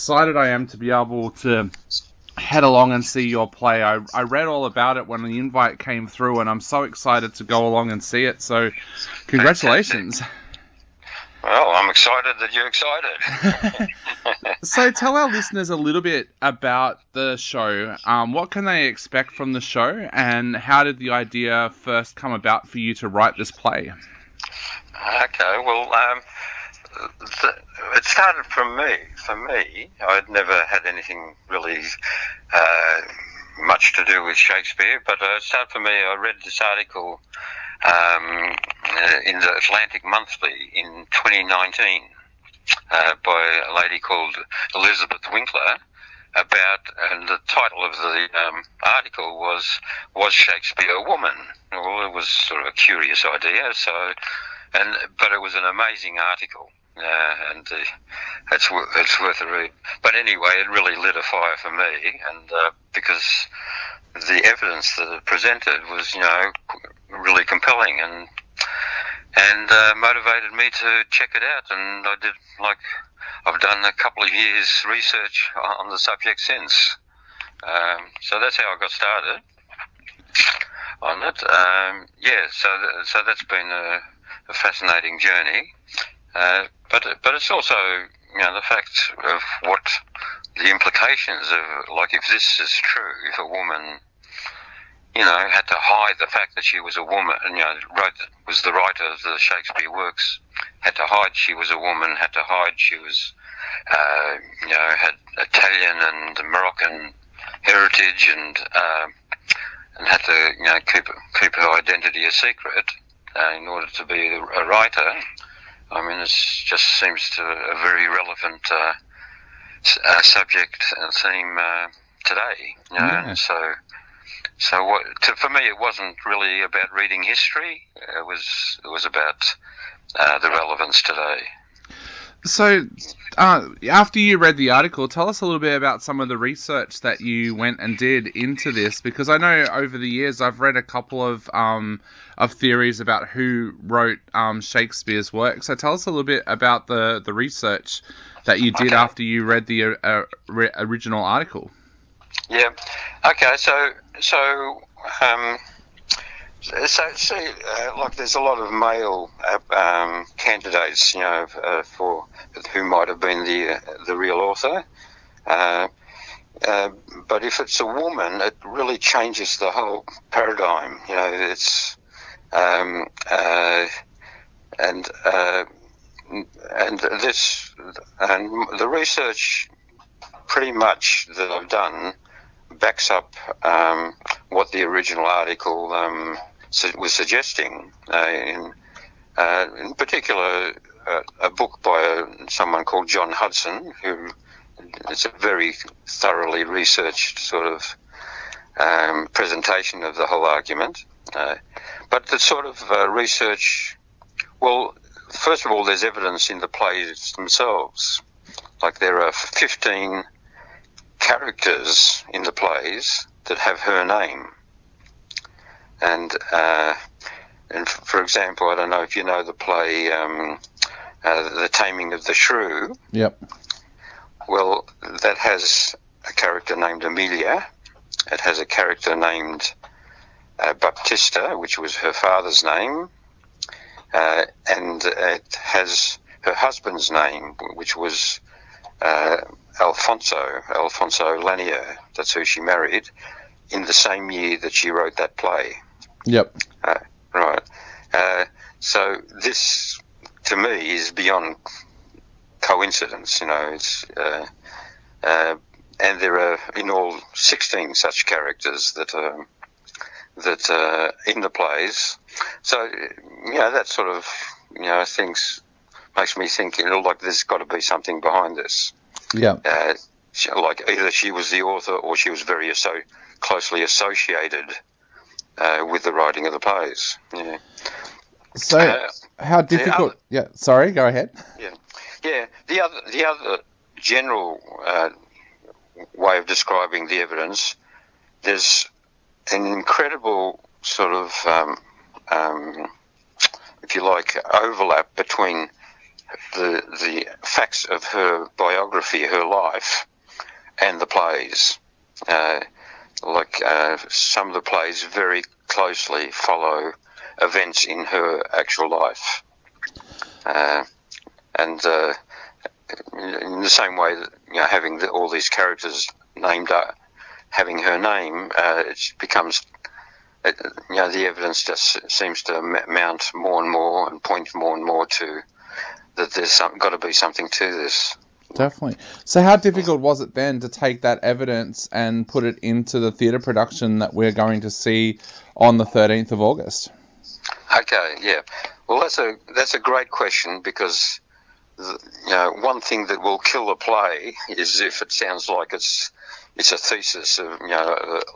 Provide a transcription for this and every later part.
excited I am to be able to head along and see your play. I read all about it when the invite came through, and I'm so excited to go along and see it. So, congratulations. Well, I'm excited that you're excited. So tell our listeners a little bit about the show. What can they expect from the show, and how did the idea first come about for you to write this play? Okay, well, it started from me. For me, I'd never had anything really much to do with Shakespeare, but it started for me. I read this article in the Atlantic Monthly in 2019 by a lady called Elizabeth Winkler about, and the title of the article was Shakespeare a Woman? Well, it was sort of a curious idea, but it was an amazing article. And it's worth a read. But anyway, it really lit a fire for me, and because the evidence that it presented was, really compelling and motivated me to check it out. And I did, I've done a couple of years research on the subject since. So that's how I got started on it. So that's been a fascinating journey. But it's also, the fact of what the implications of, if this is true, if a woman, had to hide the fact that she was a woman, was the writer of the Shakespeare works, had to hide she was a woman, had to hide she was, had Italian and Moroccan heritage, and had to, keep her identity a secret in order to be a writer. I mean, it just seems to a very relevant subject and theme today. Yeah. For me, it wasn't really about reading history. It was about the relevance today. So, after you read the article, tell us a little bit about some of the research that you went and did into this, because I know over the years I've read a couple of theories about who wrote Shakespeare's work. So tell us a little bit about the research that you did after you read the original article. Yeah. Okay. So there's a lot of male candidates, for who might have been the real author. But if it's a woman, it really changes the whole paradigm. It's and the research pretty much that I've done backs up what the original article was suggesting. In particular, a book by someone called John Hudson, who is a very thoroughly researched sort of presentation of the whole argument. But the sort of research, well, first of all, there's evidence in the plays themselves. There are 15 characters in the plays that have her name. And for example, I don't know if you know the play The Taming of the Shrew. Yep. Well, that has a character named Emilia. It has a character named Baptista, which was her father's name. And it has her husband's name, which was Alfonso Lanier. That's who she married in the same year that she wrote that play. Yep. Right. So this, to me, is beyond coincidence. It's and there are in all 16 such characters that are in the plays. So that sort of things makes me think there's got to be something behind this. Yeah. Either she was the author or she was very closely associated with the writing of the plays. Yeah. So, how difficult? Sorry, go ahead. Yeah. The other general way of describing the evidence, there's an incredible sort of, if you like, overlap between the facts of her biography, her life, and the plays. Some of the plays very closely follow events in her actual life, and in the same way that having all these characters named, having her name, it becomes. The evidence just seems to mount more and more and point more and more to that there's got to be something to this. Definitely. So how difficult was it then to take that evidence and put it into the theatre production that we're going to see on the 13th of August? Okay, yeah. Well, that's a great question, because one thing that will kill a play is if it sounds like it's a thesis of,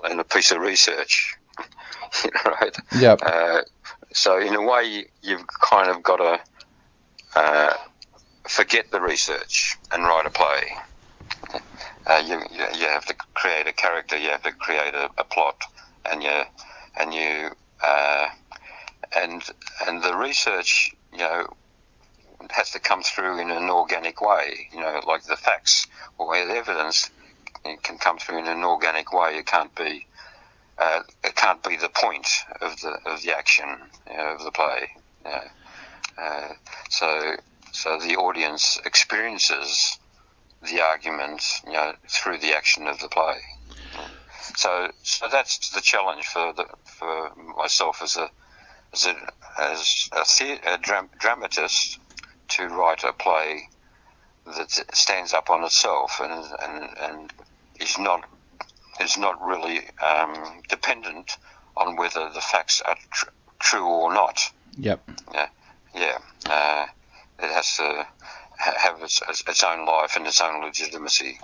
and a piece of research. Right? Yep. So in a way, you've kind of got to forget the research and write a play. You have to create a character, you have to create a plot, and the research, has to come through in an organic way. Like the facts or the evidence, it can come through in an organic way. It can't be the point of the action of the play. So the audience experiences the argument, through the action of the play. So that's the challenge for myself as a dramatist, to write a play that stands up on itself and is not really dependent on whether the facts are true or not. Yep. It has to have its own life and its own legitimacy.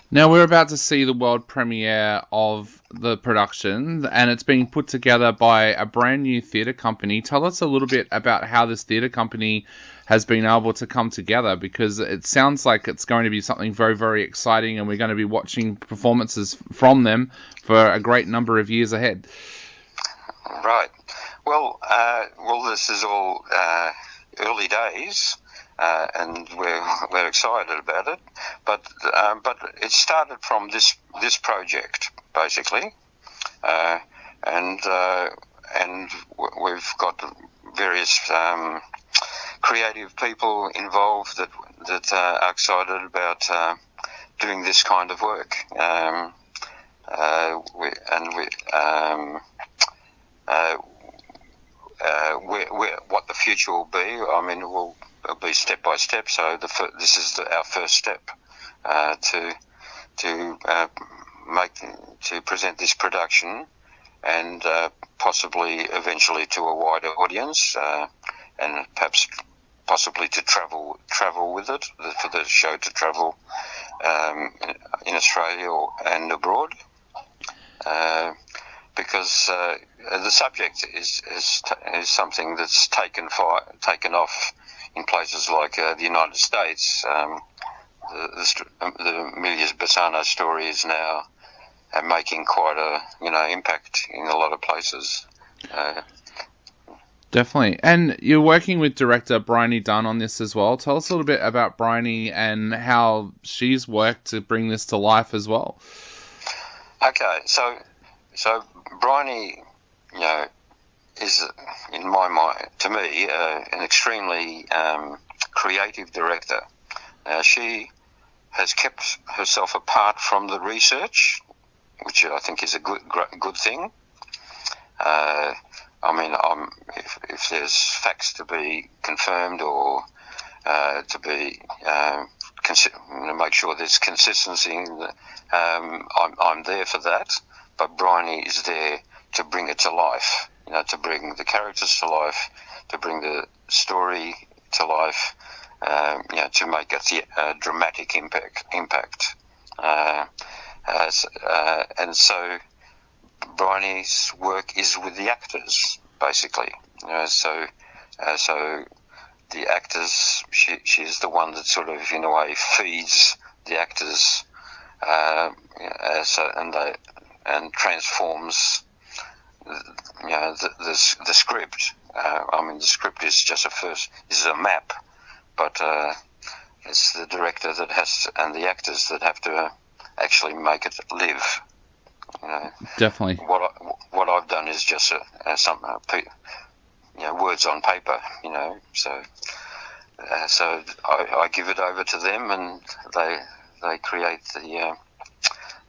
Now, we're about to see the world premiere of the production, and it's being put together by a brand new theatre company. Tell us a little bit about how this theatre company has been able to come together, because it sounds like it's going to be something very, very exciting, and we're going to be watching performances from them for a great number of years ahead. Right. Well, this is all early days. And we're excited about it, but it started from this project basically, and we've got various creative people involved that are excited about doing this kind of work, what the future will be. I mean, it'll be step by step. So this is our first step to present this production, and possibly eventually to a wider audience, and perhaps possibly to travel with it, for the show to travel in Australia and abroad. Because the subject is something that's taken off in places like the United States. The Emilia Bassano story is now making quite a impact in a lot of places. Definitely. And you're working with director Bryony Dunn on this as well. Tell us a little bit about Bryony and how she's worked to bring this to life as well. Okay, so Bryony, is, in my mind, to me, an extremely creative director. She has kept herself apart from the research, which I think is a good thing. I mean, if there's facts to be confirmed or to be make sure there's consistency, I'm there for that. But Bryony is there to bring it to life, to bring the characters to life, to bring the story to life, to make a dramatic impact. And so Bryony's work is with the actors, basically. So the actors, she's the one that sort of, in a way, feeds the actors, and transforms the script. I mean, the script is just is a map but it's the director that and the actors that have to actually make it live. Definitely. What I've done is just some words on paper. So I give it over to them, and they create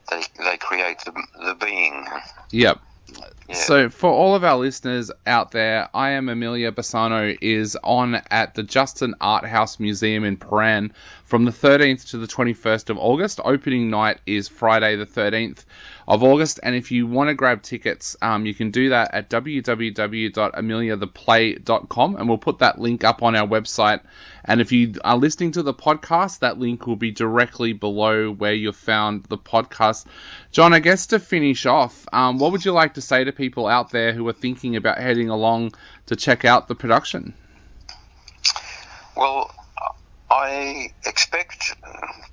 they create the being. Yep. Yeah. So for all of our listeners out there, Am Emilia Bassano is on at the Justin Art House Museum in Paran from the 13th to the 21st of August. Opening night is Friday the 13th of August, and if you want to grab tickets, you can do that at www.emiliatheplay.com, and we'll put that link up on our website. And if you are listening to the podcast, that link will be directly below where you found the podcast. John, I guess to finish off, what would you like to say to people out there who are thinking about heading along to check out the production? Well, I expect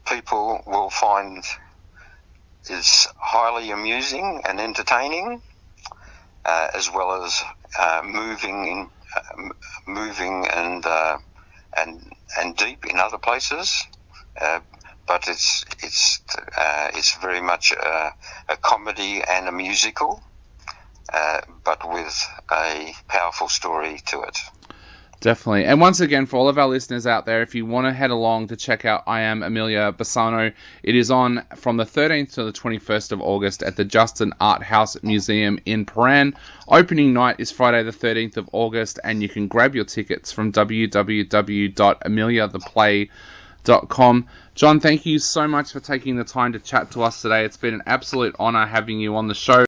people will find it's highly amusing and entertaining, as well as moving and deep in other places. But it's very much a comedy and a musical, but with a powerful story to it. Definitely. And once again, for all of our listeners out there, if you want to head along to check out Am Emilia Bassano, it is on from the 13th to the 21st of August at the Justin Art House Museum in Paran. Opening night is Friday the 13th of August, and you can grab your tickets from www.emiliatheplay.com. John, thank you so much for taking the time to chat to us today. It's been an absolute honour having you on the show.